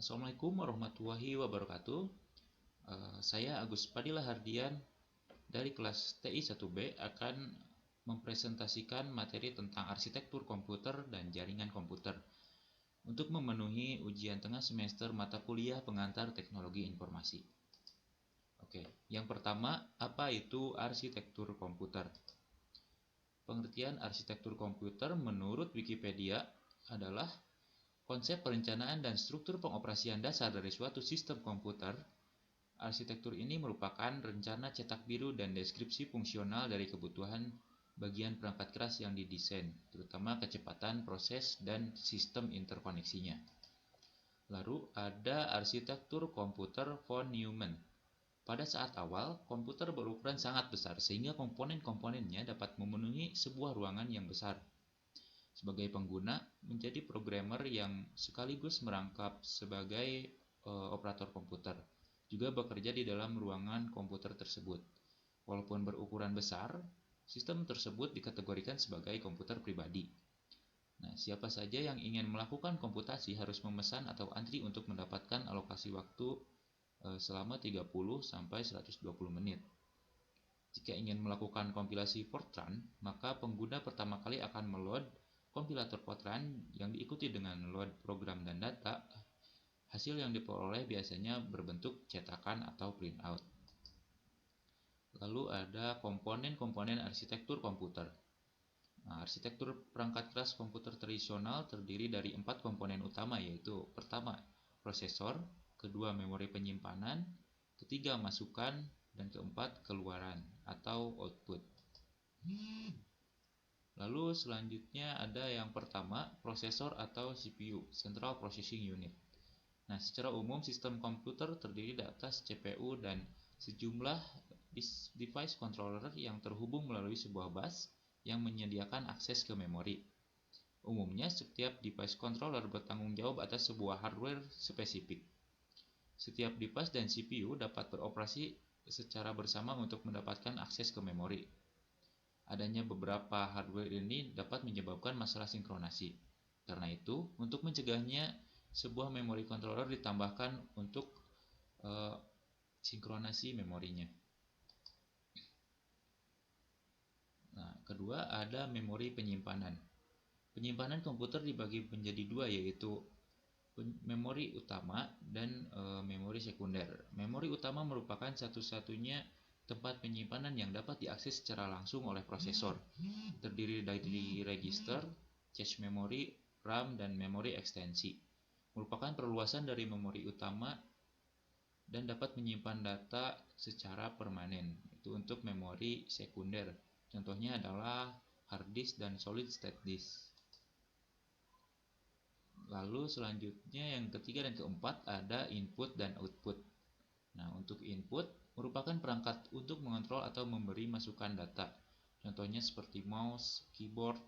Assalamualaikum warahmatullahi wabarakatuh. Saya Agus Padilla Hardian dari kelas TI 1B akan mempresentasikan materi tentang arsitektur komputer dan jaringan komputer untuk memenuhi ujian tengah semester mata kuliah pengantar teknologi informasi. Oke, yang pertama, apa itu arsitektur komputer? Pengertian arsitektur komputer menurut Wikipedia adalah konsep perencanaan dan struktur pengoperasian dasar dari suatu sistem komputer. Arsitektur ini merupakan rencana cetak biru dan deskripsi fungsional dari kebutuhan bagian perangkat keras yang didesain, terutama kecepatan proses dan sistem interkoneksinya. Lalu ada arsitektur komputer von Neumann. Pada saat awal, komputer berukuran sangat besar sehingga komponen-komponennya dapat memenuhi sebuah ruangan yang besar. Sebagai pengguna, menjadi programmer yang sekaligus merangkap sebagai operator komputer, juga bekerja di dalam ruangan komputer tersebut. Walaupun berukuran besar, sistem tersebut dikategorikan sebagai komputer pribadi. Nah, siapa saja yang ingin melakukan komputasi harus memesan atau antri untuk mendapatkan alokasi waktu selama 30-120 menit. Jika ingin melakukan kompilasi Fortran, maka pengguna pertama kali akan meload kompilator Fortran yang diikuti dengan load program dan data. Hasil yang diperoleh biasanya berbentuk cetakan atau printout. Lalu ada komponen-komponen arsitektur komputer. Nah, arsitektur perangkat keras komputer tradisional terdiri dari 4 komponen utama, yaitu pertama, prosesor, kedua, memori penyimpanan, ketiga, masukan, dan keempat, keluaran atau output. Lalu selanjutnya ada yang pertama, prosesor atau CPU, Central Processing Unit. Nah, secara umum sistem komputer terdiri atas CPU dan sejumlah device controller yang terhubung melalui sebuah bus yang menyediakan akses ke memori. Umumnya, setiap device controller bertanggung jawab atas sebuah hardware spesifik. Setiap device dan CPU dapat beroperasi secara bersama untuk mendapatkan akses ke memori. Adanya beberapa hardware ini dapat menyebabkan masalah sinkronasi. Karena itu, untuk mencegahnya, sebuah memory controller ditambahkan untuk sinkronasi memorinya. Nah, kedua ada memori penyimpanan. Penyimpanan komputer dibagi menjadi dua, yaitu memori utama dan memori sekunder. Memori utama merupakan satu-satunya tempat penyimpanan yang dapat diakses secara langsung oleh prosesor. Terdiri dari register, cache memory, RAM, dan memori ekstensi. Merupakan perluasan dari memori utama dan dapat menyimpan data secara permanen. Itu untuk memori sekunder. Contohnya adalah hard disk dan solid state disk. Lalu selanjutnya yang ketiga dan keempat ada input dan output. Nah, untuk input merupakan perangkat untuk mengontrol atau memberi masukan data. Contohnya seperti mouse, keyboard,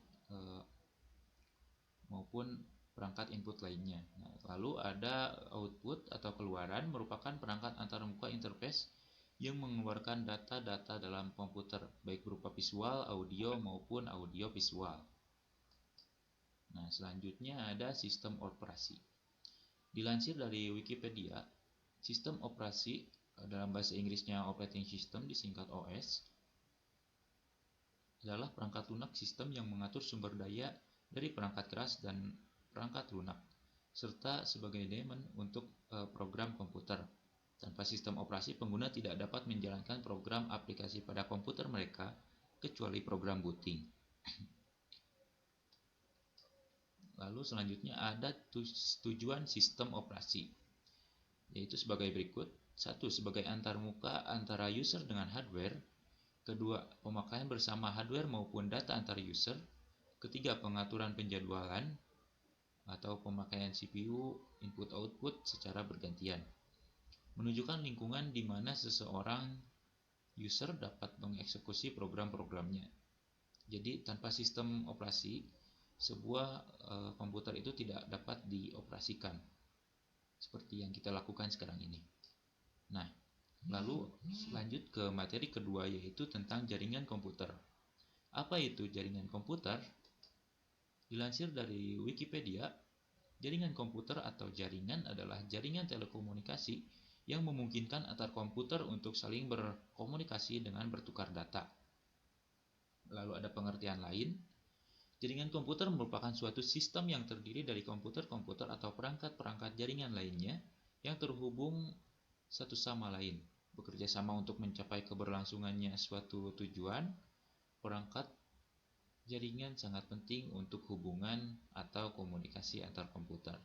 maupun perangkat input lainnya. Nah, lalu ada output atau keluaran merupakan perangkat antarmuka interface yang mengeluarkan data-data dalam komputer, baik berupa visual, audio, maupun audio visual. Nah, selanjutnya ada sistem operasi. Dilansir dari Wikipedia, sistem operasi dalam bahasa Inggrisnya operating system disingkat OS adalah perangkat lunak sistem yang mengatur sumber daya dari perangkat keras dan perangkat lunak, serta sebagai daemon untuk program komputer. Tanpa sistem operasi, pengguna tidak dapat menjalankan program aplikasi pada komputer mereka, kecuali program booting. Lalu selanjutnya ada tujuan sistem operasi, yaitu sebagai berikut. 1. Sebagai antarmuka antara user dengan hardware. 2. Pemakaian bersama hardware maupun data antar user. 3. Pengaturan penjadwalan atau pemakaian CPU input-output secara bergantian. Menunjukkan lingkungan di mana seseorang user dapat mengeksekusi program-programnya. Jadi tanpa sistem operasi, sebuah komputer itu tidak dapat dioperasikan seperti yang kita lakukan sekarang ini. Nah, lalu lanjut ke materi kedua, yaitu tentang jaringan komputer. Apa itu jaringan komputer? Dilansir dari Wikipedia, Jaringan komputer atau jaringan adalah jaringan telekomunikasi yang memungkinkan antar komputer untuk saling berkomunikasi dengan bertukar data. Lalu ada pengertian lain. Jaringan komputer merupakan suatu sistem yang terdiri dari komputer-komputer atau perangkat-perangkat jaringan lainnya yang terhubung satu sama lain, bekerja sama untuk mencapai keberlangsungannya suatu tujuan. Perangkat jaringan sangat penting untuk hubungan atau komunikasi antar komputer.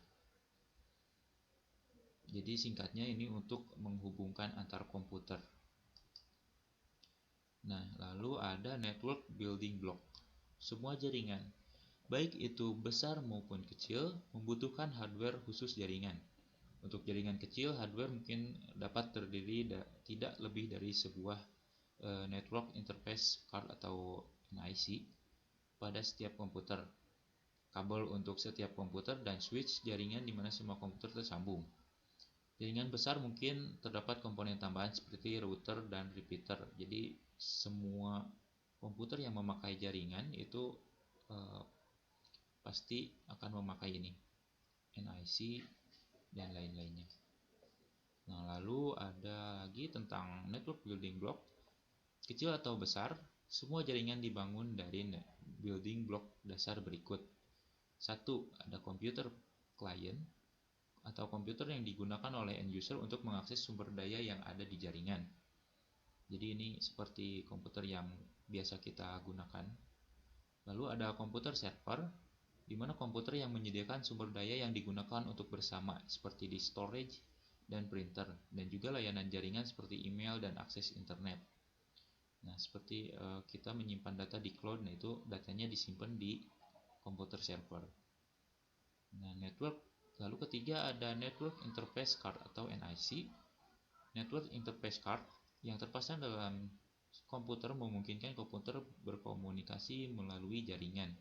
Jadi singkatnya ini untuk menghubungkan antar komputer. Nah, lalu ada network building block. Semua jaringan, baik itu besar maupun kecil, membutuhkan hardware khusus jaringan. Untuk jaringan kecil, hardware mungkin dapat terdiri tidak lebih dari sebuah network interface card atau NIC pada setiap komputer, kabel untuk setiap komputer, dan switch jaringan di mana semua komputer tersambung. Jaringan besar mungkin terdapat komponen tambahan seperti router dan repeater. Jadi semua komputer yang memakai jaringan itu pasti akan memakai ini, NIC dan lain-lainnya. Nah, lalu ada lagi tentang network building block. Kecil atau besar, semua jaringan dibangun dari building block dasar berikut. 1. Ada komputer client atau komputer yang digunakan oleh end user untuk mengakses sumber daya yang ada di jaringan. Jadi ini seperti komputer yang biasa kita gunakan. Lalu ada komputer server, di mana komputer yang menyediakan sumber daya yang digunakan untuk bersama, seperti di storage dan printer, dan juga layanan jaringan seperti email dan akses internet. Nah, seperti kita menyimpan data di cloud, nah itu datanya disimpan di komputer server. Nah, lalu ketiga ada network interface card atau NIC. Network interface card yang terpasang dalam komputer memungkinkan komputer berkomunikasi melalui jaringan.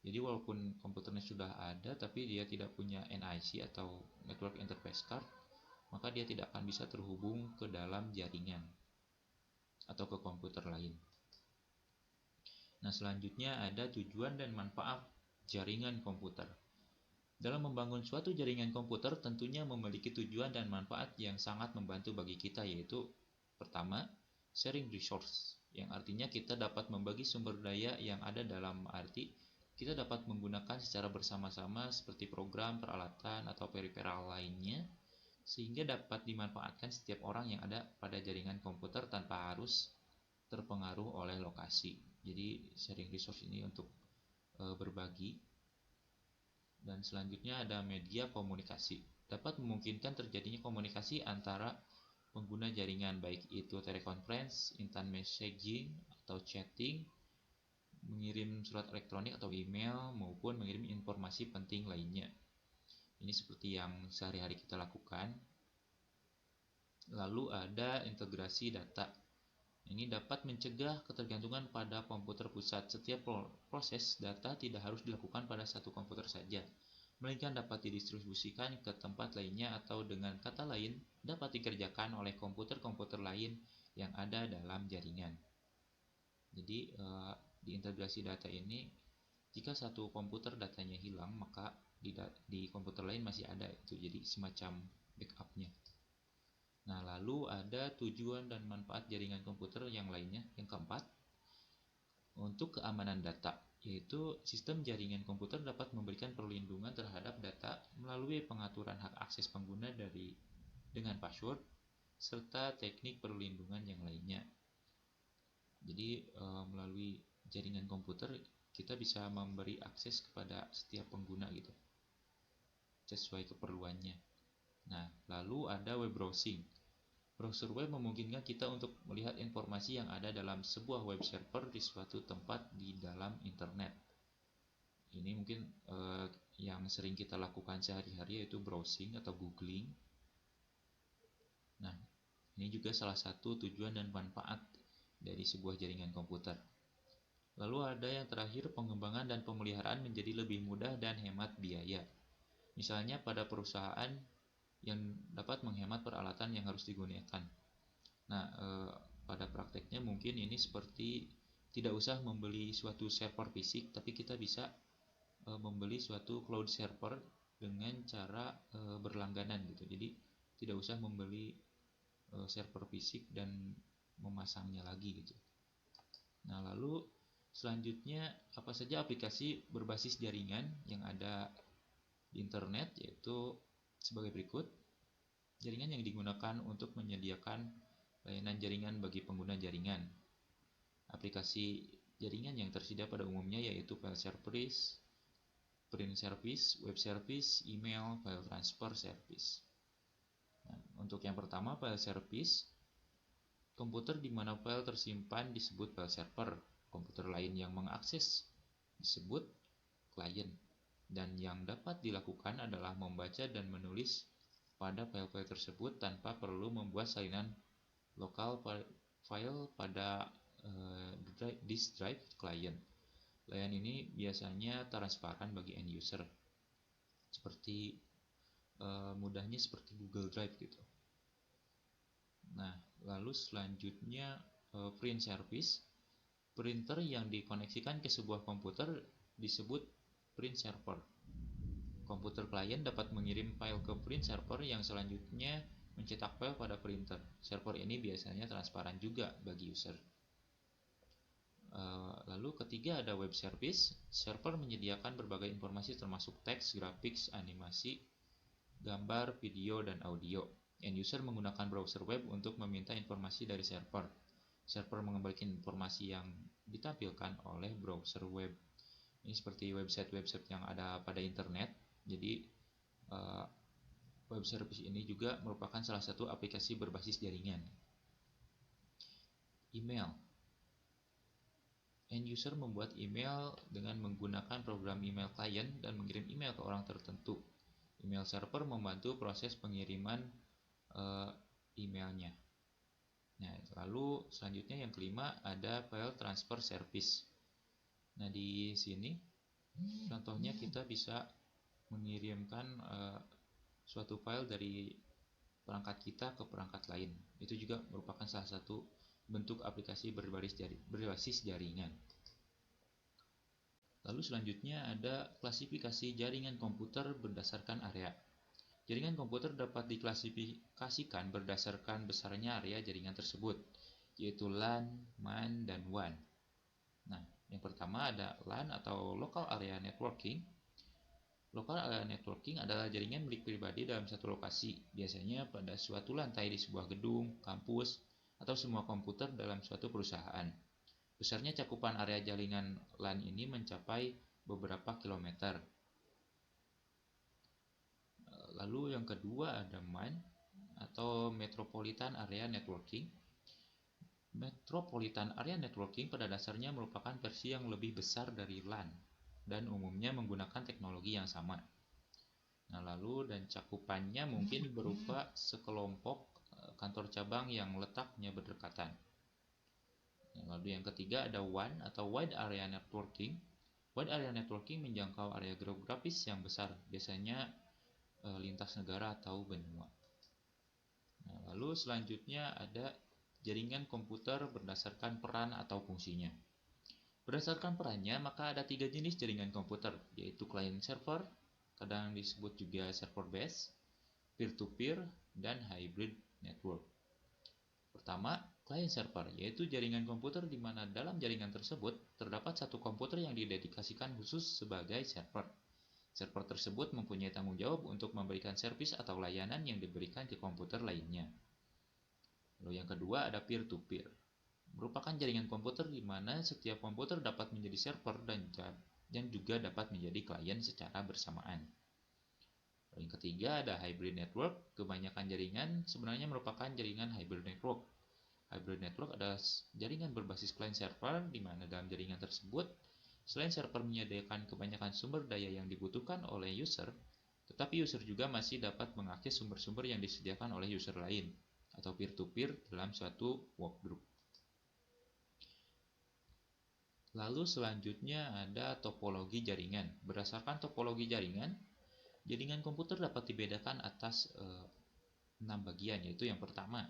Jadi walaupun komputernya sudah ada tapi dia tidak punya NIC atau network interface card, maka dia tidak akan bisa terhubung ke dalam jaringan atau ke komputer lain. Nah, selanjutnya ada tujuan dan manfaat jaringan komputer. Dalam membangun suatu jaringan komputer tentunya memiliki tujuan dan manfaat yang sangat membantu bagi kita, yaitu pertama, sharing resource, yang artinya kita dapat membagi sumber daya yang ada, dalam arti kita dapat menggunakan secara bersama-sama seperti program, peralatan, atau periferal lainnya, sehingga dapat dimanfaatkan setiap orang yang ada pada jaringan komputer tanpa harus terpengaruh oleh lokasi. Jadi sharing resource ini untuk berbagi. Dan selanjutnya ada media komunikasi. Dapat memungkinkan terjadinya komunikasi antara pengguna jaringan, baik itu teleconference, instant messaging atau chatting, mengirim surat elektronik atau email, maupun mengirim informasi penting lainnya. Ini seperti yang sehari-hari kita lakukan. Lalu ada integrasi data. Ini dapat mencegah ketergantungan pada komputer pusat. Setiap proses data tidak harus dilakukan pada satu komputer saja, melainkan dapat didistribusikan ke tempat lainnya, atau dengan kata lain dapat dikerjakan oleh komputer-komputer lain yang ada dalam jaringan. Jadi di integrasi data ini, jika satu komputer datanya hilang, maka di komputer lain masih ada, itu jadi semacam backupnya. Nah, lalu ada tujuan dan manfaat jaringan komputer yang lainnya. Yang keempat, untuk keamanan data, yaitu sistem jaringan komputer dapat memberikan perlindungan terhadap data melalui pengaturan hak akses pengguna dengan password, serta teknik perlindungan yang lainnya. Jadi melalui jaringan komputer kita bisa memberi akses kepada setiap pengguna gitu, sesuai keperluannya. Nah, lalu ada web browsing. Browser web memungkinkan kita untuk melihat informasi yang ada dalam sebuah web server di suatu tempat di dalam internet. Ini mungkin yang sering kita lakukan sehari-hari, yaitu browsing atau googling. Nah, ini juga salah satu tujuan dan manfaat dari sebuah jaringan komputer. Lalu ada yang terakhir, pengembangan dan pemeliharaan menjadi lebih mudah dan hemat biaya. Misalnya pada perusahaan yang dapat menghemat peralatan yang harus digunakan. Nah, pada prakteknya mungkin ini seperti tidak usah membeli suatu server fisik, tapi kita bisa membeli suatu cloud server dengan cara berlangganan gitu. Jadi tidak usah membeli server fisik dan memasangnya lagi gitu. Nah, lalu selanjutnya apa saja aplikasi berbasis jaringan yang ada di internet, yaitu sebagai berikut. Jaringan yang digunakan untuk menyediakan layanan jaringan bagi pengguna jaringan. Aplikasi jaringan yang tersedia pada umumnya yaitu file service, print service, web service, email, file transfer service. Nah, untuk yang pertama, file service. Komputer di mana file tersimpan disebut file server. Komputer lain yang mengakses disebut klien. Dan yang dapat dilakukan adalah membaca dan menulis pada file-file tersebut tanpa perlu membuat salinan lokal file pada disk drive klien. Layanan ini biasanya transparan bagi end user, seperti mudahnya seperti Google Drive gitu. Nah, lalu selanjutnya print service. Printer yang dikoneksikan ke sebuah komputer disebut print server. Komputer klien dapat mengirim file ke print server yang selanjutnya mencetak file pada printer. Server ini biasanya transparan juga bagi user. Lalu ketiga ada web service. Server menyediakan berbagai informasi termasuk teks, grafik, animasi, gambar, video, dan audio. End user menggunakan browser web untuk meminta informasi dari server. Server mengembalikan informasi yang ditampilkan oleh browser web. Ini seperti website-website yang ada pada internet. Jadi web service ini juga merupakan salah satu aplikasi berbasis jaringan. Email. End user membuat email dengan menggunakan program email client dan mengirim email ke orang tertentu. Email server membantu proses pengiriman emailnya. Nah, lalu selanjutnya yang kelima ada file transfer service. Nah, di sini contohnya kita bisa mengirimkan suatu file dari perangkat kita ke perangkat lain. Itu juga merupakan salah satu bentuk aplikasi berbasis jaringan. Lalu selanjutnya ada klasifikasi jaringan komputer berdasarkan area. Jaringan komputer dapat diklasifikasikan berdasarkan besarnya area jaringan tersebut, yaitu LAN, MAN, dan WAN. Nah, yang pertama ada LAN atau Local Area Networking. Local Area Networking adalah jaringan milik pribadi dalam satu lokasi, biasanya pada suatu lantai di sebuah gedung, kampus, atau semua komputer dalam suatu perusahaan. Besarnya cakupan area jaringan LAN ini mencapai beberapa kilometer. Lalu yang kedua ada MAN atau Metropolitan Area Networking. Metropolitan Area Networking pada dasarnya merupakan versi yang lebih besar dari LAN dan umumnya menggunakan teknologi yang sama. Nah, lalu dan cakupannya mungkin berupa sekelompok kantor cabang yang letaknya berdekatan. Nah, lalu yang ketiga ada WAN atau Wide Area Networking. Wide Area Networking menjangkau area geografis yang besar, biasanya lintas negara atau benua. Nah, lalu selanjutnya ada jaringan komputer berdasarkan peran atau fungsinya. Berdasarkan perannya, maka ada 3 jenis jaringan komputer, yaitu client server, kadang disebut juga server base, peer-to-peer, dan hybrid network. Pertama, client server, yaitu jaringan komputer di mana dalam jaringan tersebut terdapat satu komputer yang didedikasikan khusus sebagai server. Server tersebut mempunyai tanggung jawab untuk memberikan servis atau layanan yang diberikan ke komputer lainnya. Lalu yang kedua ada peer-to-peer. Merupakan jaringan komputer di mana setiap komputer dapat menjadi server dan juga dapat menjadi klien secara bersamaan. Lalu yang ketiga ada hybrid network. Kebanyakan jaringan sebenarnya merupakan jaringan hybrid network. Hybrid network adalah jaringan berbasis client server di mana dalam jaringan tersebut selain server menyediakan kebanyakan sumber daya yang dibutuhkan oleh user, tetapi user juga masih dapat mengakses sumber-sumber yang disediakan oleh user lain atau peer-to-peer dalam suatu workgroup. Lalu selanjutnya ada topologi jaringan. Berdasarkan topologi jaringan, jaringan komputer dapat dibedakan atas 6 bagian, yaitu yang pertama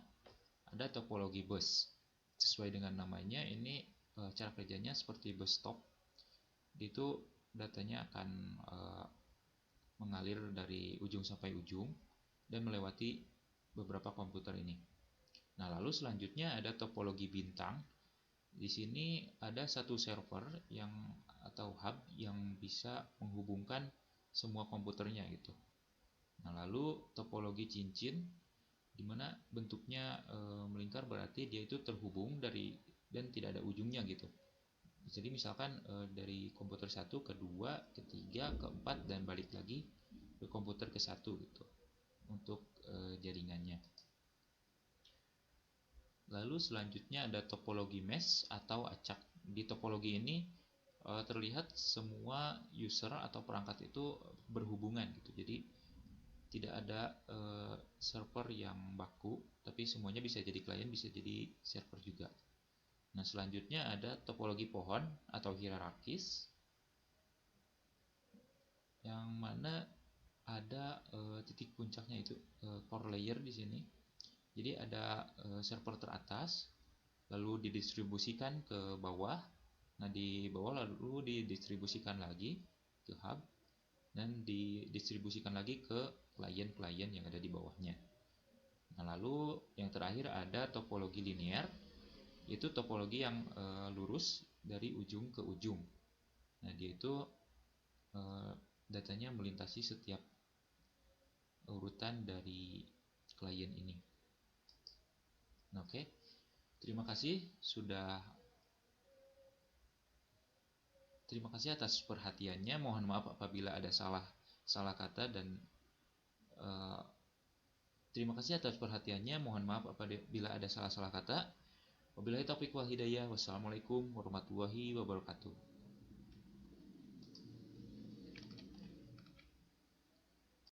ada topologi bus. Sesuai dengan namanya, ini cara kerjanya seperti bus stop. Itu datanya akan mengalir dari ujung sampai ujung dan melewati beberapa komputer ini. Nah, lalu selanjutnya ada topologi bintang. Di sini ada satu server atau hub yang bisa menghubungkan semua komputernya gitu. Nah, lalu topologi cincin, di mana bentuknya melingkar, berarti dia itu terhubung dan tidak ada ujungnya gitu. Jadi misalkan dari komputer 1 ke 2, ke 3, ke 4 dan balik lagi ke komputer ke 1 gitu untuk jaringannya. Lalu selanjutnya ada topologi mesh atau acak. Di topologi ini terlihat semua user atau perangkat itu berhubungan gitu. Jadi tidak ada server yang baku, tapi semuanya bisa jadi klien, bisa jadi server juga. Nah, selanjutnya ada topologi pohon atau hierarkis, yang mana ada titik puncaknya itu core layer di sini. Jadi ada server teratas, lalu didistribusikan ke bawah. Nah, di bawah lalu didistribusikan lagi ke hub dan didistribusikan lagi ke klien-klien yang ada di bawahnya. Nah, lalu yang terakhir ada topologi linear, yaitu topologi yang lurus dari ujung ke ujung. Nah, dia itu datanya melintasi setiap urutan dari klien ini. Oke, terima kasih atas perhatiannya. Mohon maaf apabila ada salah kata dan terima kasih atas perhatiannya. Mohon maaf apabila ada salah kata. Wabillahi taufiq wal hidayah. Wassalamualaikum warahmatullahi wabarakatuh.